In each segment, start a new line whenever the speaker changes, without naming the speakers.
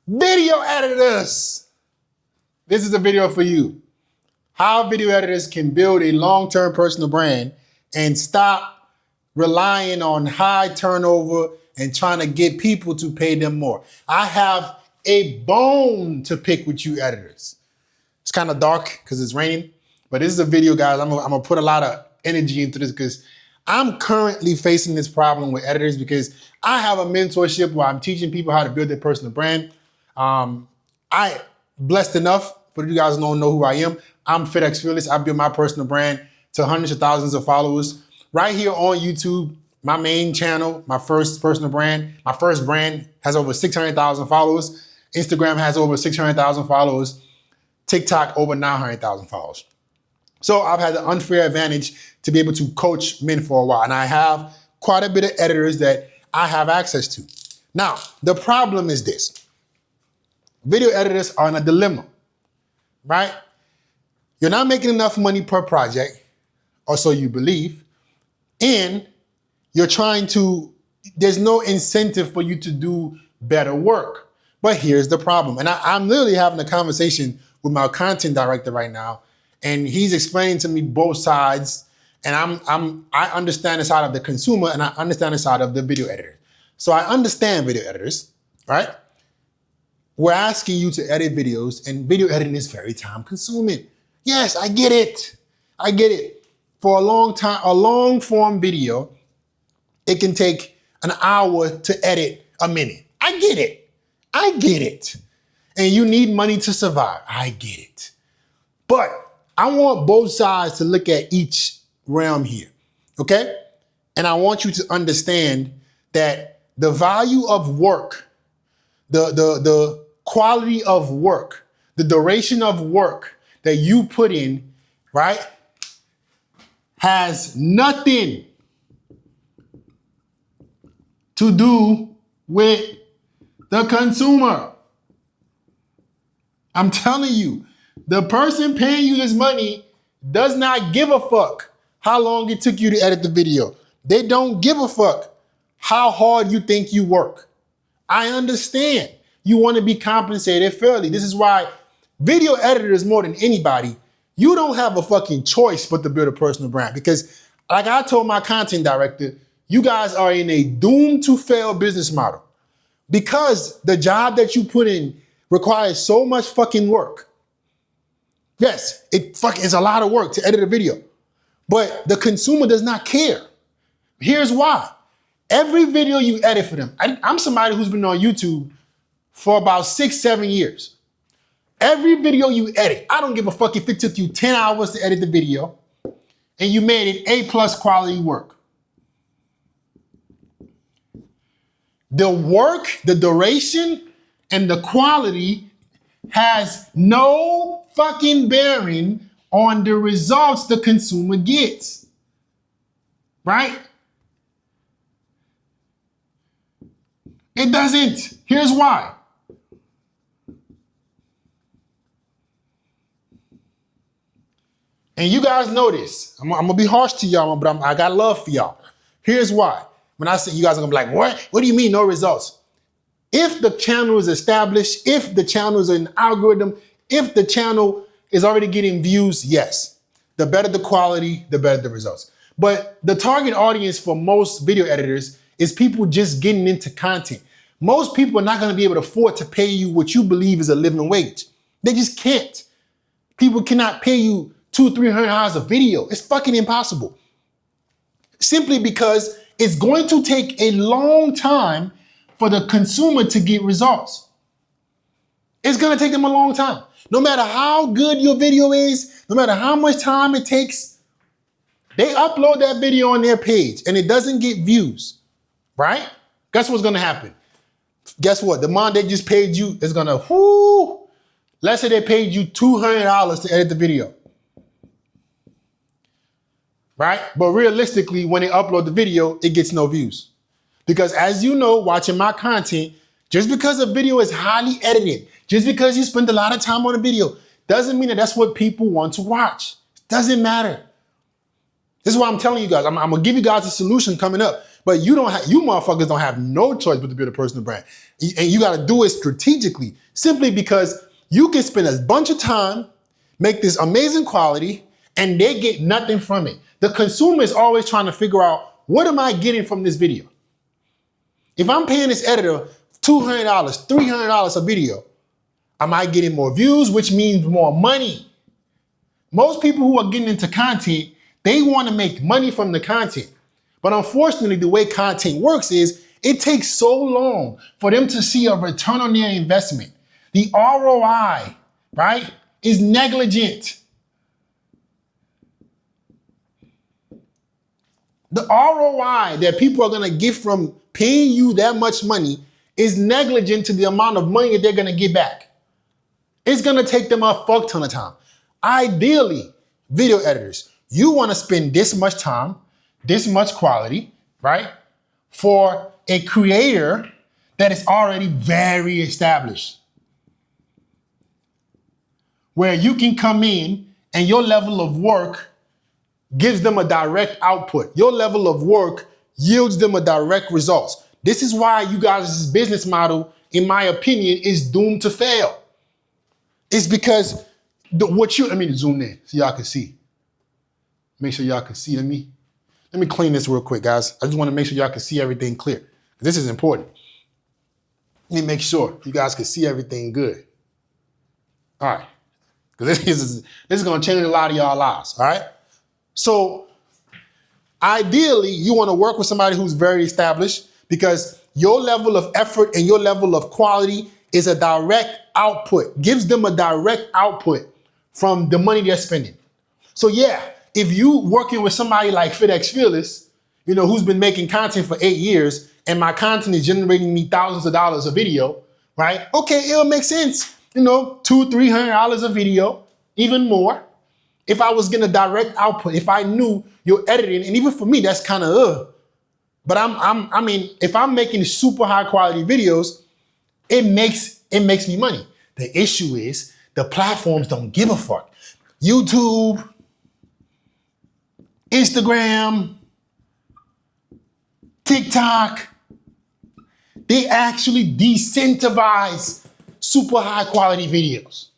Video editors. This is a video for you. How video editors can build a long-term personal brand and stop relying on high turnover and trying to get people to pay them more. I have a bone to pick with you editors. It's kind of dark because it's raining, but this is a video, guys. I'm gonna put a lot of energy into this because I'm currently facing this problem with editors because I have a mentorship where I'm teaching people how to build their personal brand. I blessed enough for you guys don't know who I am. I'm FedEx Fearless. I built my personal brand to hundreds of thousands of followers. Right here on YouTube, my main channel, my first personal brand, my first brand has over 600,000 followers. Instagram has over 600,000 followers. TikTok over 900,000 followers. So I've had the unfair advantage to be able to coach men for a while. And I have quite a bit of editors that I have access to. Now, the problem is this. Video editors are in a dilemma, right? You're not making enough money per project, or so you believe, and you're trying to, there's no incentive for you to do better work. But here's the problem. And I'm literally having a conversation with my content director right now, and he's explaining to me both sides, and I understand the side of the consumer and I understand the side of the video editor. So I understand video editors, right? We're asking you to edit videos, and video editing is very time consuming. Yes, I get it. I get it. For a long time, a long form video, it can take an hour to edit a minute. I get it. I get it. And you need money to survive. I get it. But I want both sides to look at each realm here, okay? And I want you to understand that the value of work, the quality of work, the duration of work that you put in, right, has nothing to do with the consumer. I'm telling you, the person paying you this money does not give a fuck how long it took you to edit the video. They don't give a fuck how hard you think you work. I understand you want to be compensated fairly. This is why video editors, more than anybody, you don't have a fucking choice but to build a personal brand. Because like I told my content director, you guys are in a doomed to fail business model because the job that you put in requires so much fucking work. Yes, it's a lot of work to edit a video, but the consumer does not care. Here's why. Every video you edit for them, I'm somebody who's been on YouTube for about 6-7 years. Every video you edit, I don't give a fuck if it took you 10 hours to edit the video and you made it A+ quality work. The work, the duration, and the quality has no fucking bearing on the results the consumer gets, right? It doesn't. Here's why. And you guys know this. I'm gonna be harsh to y'all, but I got love for y'all. Here's why. When I say, you guys are gonna be like, what? What do you mean no results? If the channel is established, if the channel is an algorithm, if the channel is already getting views, yes. The better the quality, the better the results. But the target audience for most video editors is people just getting into content. Most people are not gonna be able to afford to pay you what you believe is a living wage. They just can't. People cannot pay you $200-300 a video. It's fucking impossible. Simply because it's going to take a long time for the consumer to get results. It's gonna take them a long time. No matter how good your video is, no matter how much time it takes, they upload that video on their page and it doesn't get views, right? Guess what's gonna happen? Guess what? The amount they just paid you is gonna, let's say they paid you $200 to edit the video. Right? But realistically, when they upload the video, it gets no views. Because as you know, watching my content, just because a video is highly edited, just because you spend a lot of time on a video, doesn't mean that that's what people want to watch. It doesn't matter. This is why I'm telling you guys. I'm gonna give you guys a solution coming up. But you motherfuckers don't have no choice but to build a personal brand. And you got to do it strategically, simply because you can spend a bunch of time, make this amazing quality, and they get nothing from it. The consumer is always trying to figure out, what am I getting from this video? If I'm paying this editor $200, $300 a video, am I getting more views, which means more money? Most people who are getting into content, they want to make money from the content. But unfortunately, the way content works is it takes so long for them to see a return on their investment. The ROI, right, is negligent. The ROI that people are going to get from paying you that much money is negligent to the amount of money that they're going to get back. It's going to take them a fuck ton of time. Ideally, video editors, you want to spend this much time, this much quality, right, for a creator that is already very established, where you can come in and your level of work gives them a direct output. Your level of work yields them a direct result. This is why you guys' business model, in my opinion, is doomed to fail. It's because let me zoom in so y'all can see. Make sure y'all can see. Let me clean this real quick, guys. I just want to make sure y'all can see everything clear. This is important. Let me make sure you guys can see everything good. All right. Because this is going to change a lot of y'all lives. All right. So ideally, you want to work with somebody who's very established, because your level of effort and your level of quality is a direct output, gives them a direct output from the money they're spending. So yeah, if you working with somebody like FitX Fearless, who's been making content for 8 years, and my content is generating me thousands of dollars a video, right? Okay, it'll make sense. $200-$300 a video, even more. If I was getting a direct output, if I knew your editing, and even for me, that's kind of But if I'm making super high quality videos, it makes me money. The issue is the platforms don't give a fuck. YouTube, Instagram, TikTok, they actually decentivize super high quality videos.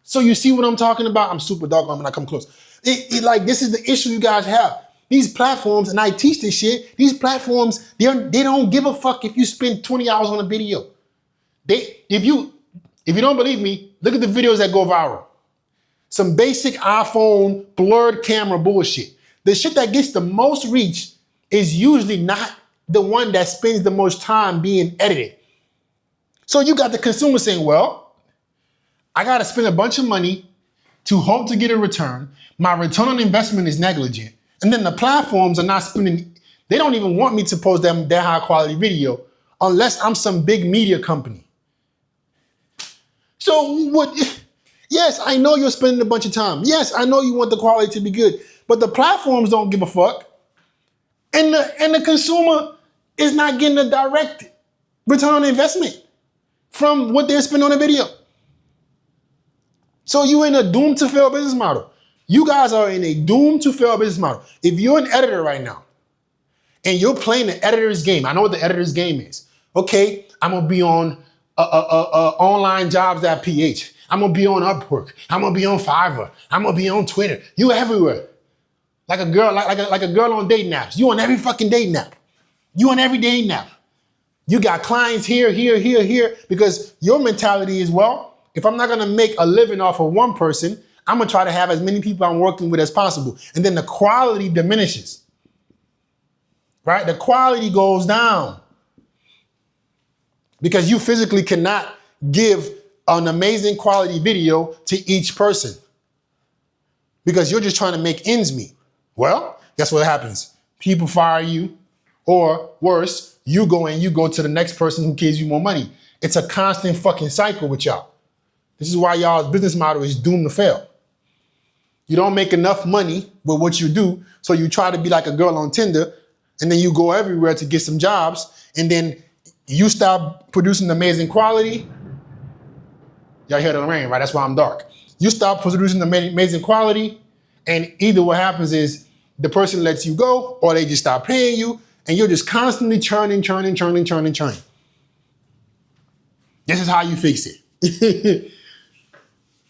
So you see what I'm talking about? I'm super dark when I come close. This is the issue you guys have. These platforms, and I teach this shit, these platforms, they don't give a fuck if you spend 20 hours on a video. If you don't believe me, look at the videos that go viral. Some basic iPhone blurred camera bullshit. The shit that gets the most reach is usually not the one that spends the most time being edited. So you got the consumer saying, well, I got to spend a bunch of money to hope to get a return. My return on investment is negligent. And then the platforms are not spending, they don't even want me to post that high quality video unless I'm some big media company. So yes, I know you're spending a bunch of time. Yes, I know you want the quality to be good, but the platforms don't give a fuck. And the consumer is not getting a direct return on investment from what they're spending on a video. So you're in a doomed to fail business model. You guys are in a doomed to fail business model. If you're an editor right now and you're playing the editor's game, I know what the editor's game is. Okay, I'm gonna be on onlinejobs.ph. I'm gonna be on Upwork. I'm gonna be on Fiverr. I'm gonna be on Twitter. You everywhere. Like a girl, like a girl on dating apps. You on every fucking dating app. You on every dating app. You got clients here, because your mentality is, well, if I'm not gonna make a living off of one person, I'm gonna try to have as many people I'm working with as possible. And then the quality diminishes, right? The quality goes down because you physically cannot give an amazing quality video to each person because you're just trying to make ends meet. Well, guess what happens? People fire you, or worse, you go to the next person who gives you more money. It's a constant fucking cycle with y'all. This is why y'all's business model is doomed to fail. You don't make enough money with what you do, so you try to be like a girl on Tinder, and then you go everywhere to get some jobs, and then you stop producing amazing quality. Y'all hear the rain, right? That's why I'm dark. You stop producing amazing quality, and either what happens is the person lets you go, or they just stop paying you, and you're just constantly churning. This is how you fix it.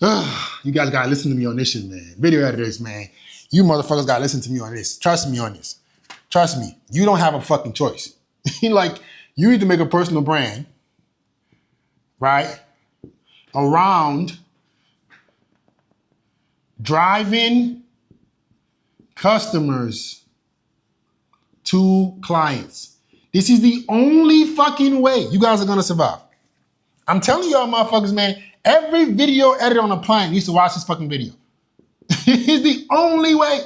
You guys gotta listen to me on this shit, man. Video editors, man. You motherfuckers gotta listen to me on this. Trust me on this. Trust me. You don't have a fucking choice. Like, you need to make a personal brand, right? Around driving customers to clients. This is the only fucking way you guys are gonna survive. I'm telling y'all motherfuckers, man, every video editor on the planet needs to watch this fucking video. It's the only way.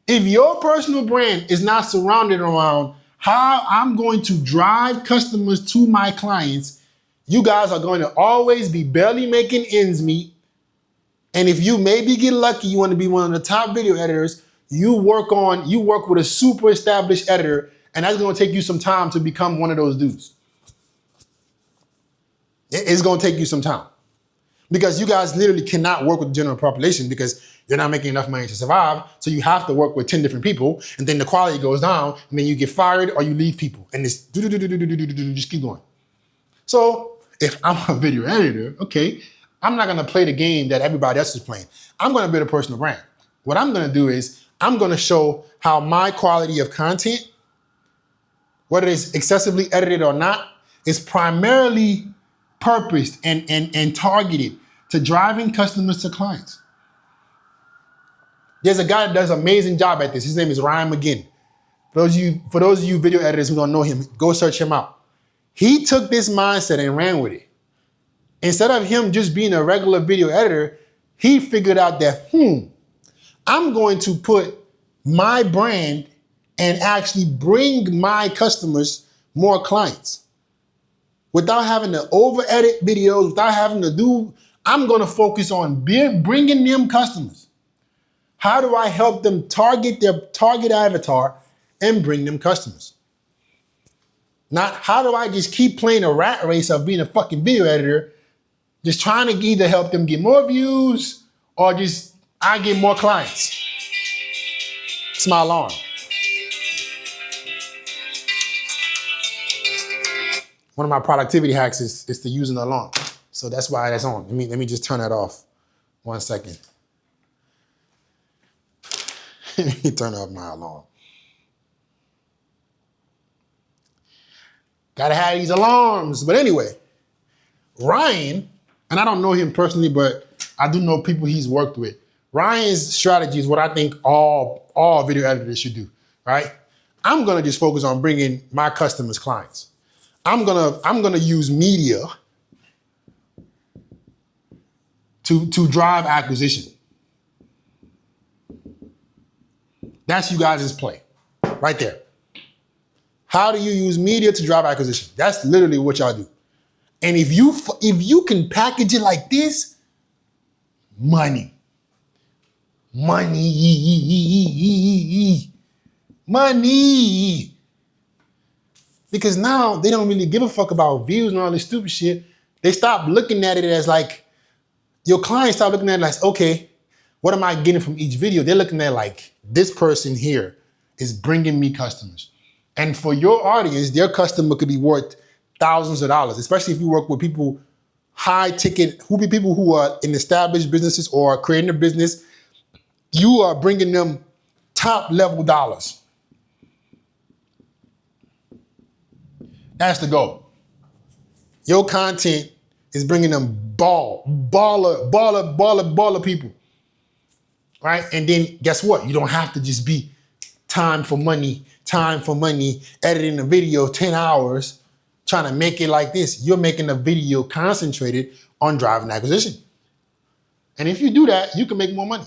If your personal brand is not surrounded around how I'm going to drive customers to my clients, you guys are going to always be barely making ends meet. And if you maybe get lucky, you want to be one of the top video editors, you work with a super established editor, and that's going to take you some time to become one of those dudes. It's going to take you some time. Because you guys literally cannot work with the general population because you're not making enough money to survive. So you have to work with 10 different people, and then the quality goes down, and then you get fired or you leave people. And it's just keep going. So if I'm a video editor, okay, I'm not gonna play the game that everybody else is playing. I'm gonna build a personal brand. What I'm gonna do is I'm gonna show how my quality of content, whether it's excessively edited or not, is primarily purposed and targeted to driving customers to clients. There's a guy that does an amazing job at this. His name is Ryan McGinn. For those of you video editors who don't know him, go search him out. He took this mindset and ran with it. Instead of him just being a regular video editor, he figured out that, I'm going to put my brand and actually bring my customers more clients. Without having to over edit videos, without having to do, I'm gonna focus on bringing them customers. How do I help them target their target avatar and bring them customers? Not how do I just keep playing a rat race of being a fucking video editor, just trying to either help them get more views or just I get more clients. It's my alarm. One of my productivity hacks is to use an alarm. So that's why that's on. Let me just turn that off. 1 second. Let me turn off my alarm. Gotta have these alarms. But anyway, Ryan, and I don't know him personally, but I do know people he's worked with. Ryan's strategy is what I think all video editors should do, right? I'm gonna just focus on bringing my customers clients. I'm gonna use media to drive acquisition. That's you guys' play, right there. How do you use media to drive acquisition? That's literally what y'all do. And if you can package it like this, money. Because now they don't really give a fuck about views and all this stupid shit. They stop looking at it as like, your clients stop looking at it like, okay, what am I getting from each video? They're looking at like, this person here is bringing me customers. And for your audience, their customer could be worth thousands of dollars, especially if you work with people high ticket, people who are in established businesses or creating a business. You are bringing them top level dollars. That's the goal. Your content is bringing them baller people, right? And then guess what? You don't have to just be time for money, editing a video 10 hours, trying to make it like this. You're making a video concentrated on driving acquisition. And if you do that, you can make more money.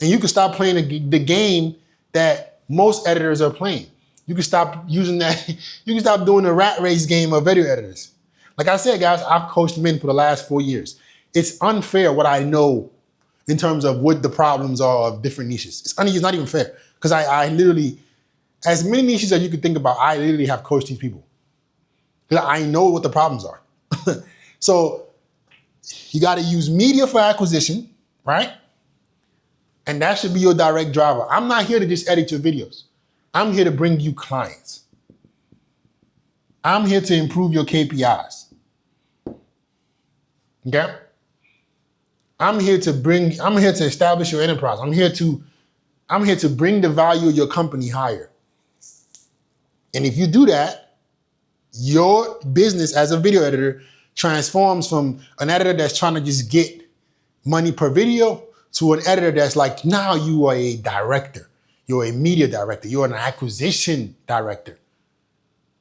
And you can stop playing the game that most editors are playing. You can stop using that. You can stop doing the rat race game of video editors. Like I said, guys, I've coached men for the last 4 years. It's unfair what I know in terms of what the problems are of different niches. It's not even fair because I literally, as many niches as you could think about, I literally have coached these people because I know what the problems are. So you got to use media for acquisition, right? And that should be your direct driver. I'm not here to just edit your videos. I'm here to bring you clients. I'm here to improve your KPIs. Okay? I'm here to establish your enterprise. I'm here to bring the value of your company higher. And if you do that, your business as a video editor transforms from an editor that's trying to just get money per video to an editor that's like, now you are a director. You're a media director. You're an acquisition director.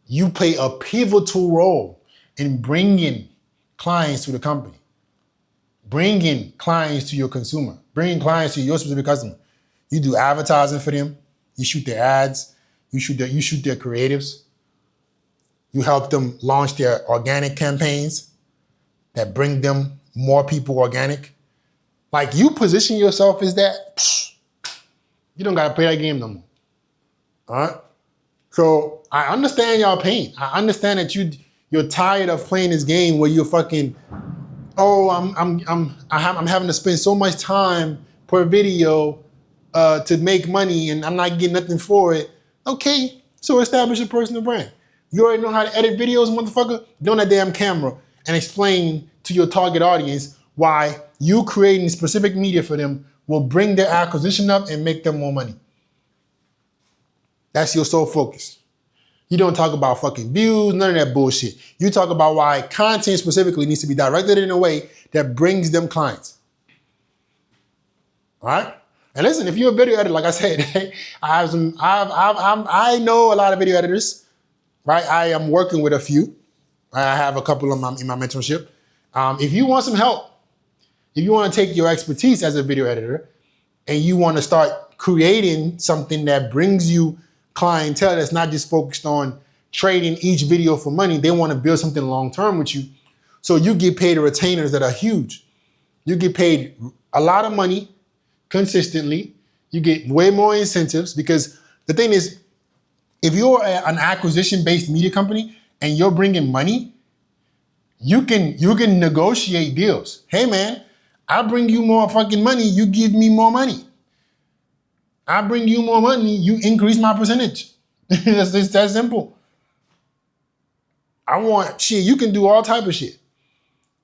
You play a pivotal role in bringing clients to the company, bringing clients to your consumer, bringing clients to your specific customer. You do advertising for them. You shoot their ads. You shoot their creatives. You help them launch their organic campaigns that bring them more people organic. Like, you position yourself as that, you don't gotta play that game no more. All right? So I understand y'all pain. I understand that you're tired of playing this game where you're fucking, oh, I'm having to spend so much time per video to make money and I'm not getting nothing for it. Okay, so establish a personal brand. You already know how to edit videos, motherfucker? Get on that damn camera and explain to your target audience why you creating specific media for them will bring their acquisition up and make them more money. That's your sole focus. You don't talk about fucking views, none of that bullshit. You talk about why content specifically needs to be directed in a way that brings them clients. All right? And listen, if you're a video editor, like I said, I know a lot of video editors, right? I am working with a few. I have a couple of them in my mentorship. If you want some help, if you want to take your expertise as a video editor and you want to start creating something that brings you clientele that's not just focused on trading each video for money, they want to build something long-term with you. So you get paid retainers that are huge. You get paid a lot of money consistently. You get way more incentives because the thing is, if you're an acquisition-based media company and you're bringing money, you can negotiate deals. Hey man, I bring you more fucking money, you give me more money. I bring you more money, you increase my percentage. It's that simple. You can do all type of shit.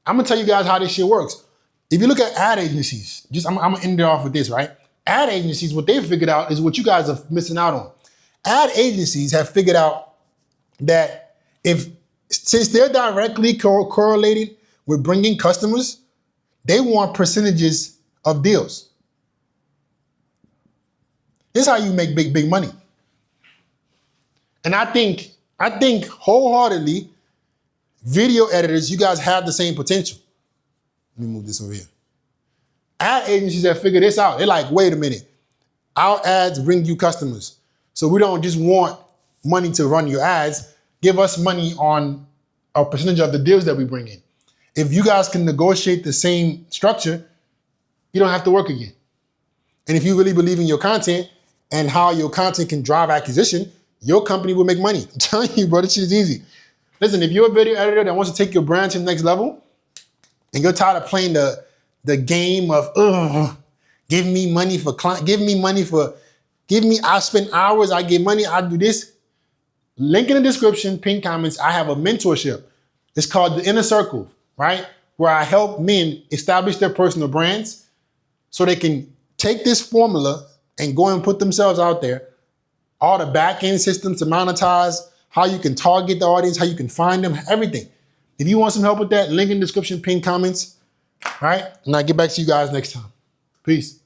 I'm gonna tell you guys how this shit works. If you look at ad agencies, I'm gonna end it off with this, right? Ad agencies, what they've figured out is what you guys are missing out on. Ad agencies have figured out that since they're directly correlated with bringing customers, they want percentages of deals. This is how you make big money. And I think wholeheartedly, video editors, you guys have the same potential. Let me move this over here. Ad agencies have figured this out. They're like, wait a minute. Our ads bring you customers. So we don't just want money to run your ads. Give us money on a percentage of the deals that we bring in. If you guys can negotiate the same structure, you don't have to work again. And if you really believe in your content and how your content can drive acquisition, your company will make money. I'm telling you, bro, this shit is easy. Listen, if you're a video editor that wants to take your brand to the next level and you're tired of playing the game of, give me money for client, I spend hours, I get money, I do this. Link in the description, pin comments, I have a mentorship. It's called The Inner Circle, right? Where I help men establish their personal brands so they can take this formula and go and put themselves out there, all the back-end systems to monetize, how you can target the audience, how you can find them, everything. If you want some help with that, link in the description, pin comments, all right? And I'll get back to you guys next time. Peace.